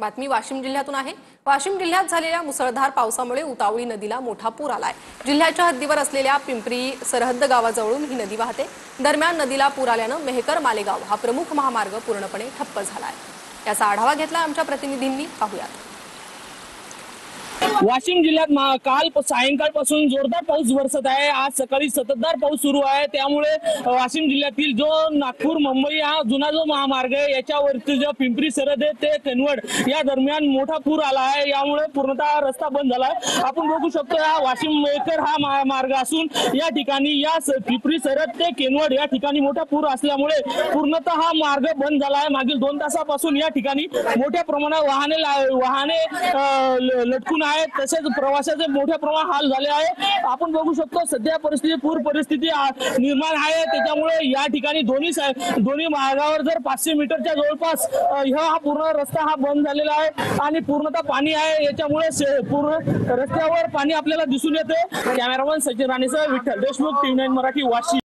बातमी वाशिम जिल्ह्यातून आहे। वाशिम जिल्ह्यात झालेल्या मुसळधार पावसामुळे उतावळी नदीला मोठा पूर आलाय। जिल्ह्याच्या हद्दीवर असलेल्या पिंपरी सरहद्द गावाजवळून ही नदी वाहते। दरम्यान नदीला पूर आल्याने मेहकर मालेगाव हा प्रमुख महामार्ग पूर्णपणे ठप्प झालाय। याचा आढावा घेतला आमच्या प्रतिनिधींनी, पाहूयात। वाशिम जिल्ह्यात काल सायंकाळपासून जोरदार पाऊस बरसत आहे। आज सकाळी संततधार पाऊस सुरू आहे। त्यामुळे वाशिम जिल्ह्यातील जो नागपूर मुंबई हा जुना जो महामार्ग आहे याच्यावरती जो पिंपरी सरहद आहे ते कन्वड या दरम्यान मोठा पूर आला आहे। यामुळे पूर्णतः रस्ता बंद झाला आहे। आपण बघू शकतो हा वाशिम मेकर हा महामार्ग असून या ठिकाणी या पिंपरी सरहद ते केनवड या ठिकाणी मोठा पूर असल्यामुळे पूर्णतः हा मार्ग बंद झाला आहे। मागील 2 तासापासून या ठिकाणी मोठ्या प्रमाणात वाहने लटकून आहेत। तसेच प्रवासाचे मोठ्या प्रमाणात हाल झाले आहे। आपण बघू शकतो सध्या पूर परिस्थिती निर्माण आहे। त्याच्यामुळे या ठिकाणी दोन्ही मार्गावर जर 500 मीटरच्या जवळपास हा पूर्ण रस्ता हा बंद झालेला आहे आणि पूर्णतः पाणी आहे। याच्यामुळे पूर्ण रस्त्यावर पाणी आपल्याला दिसून येते। कॅमेरामन सचिन राणेसह विठ्ठल देशमुख, TV9 मराठी, वाशिम।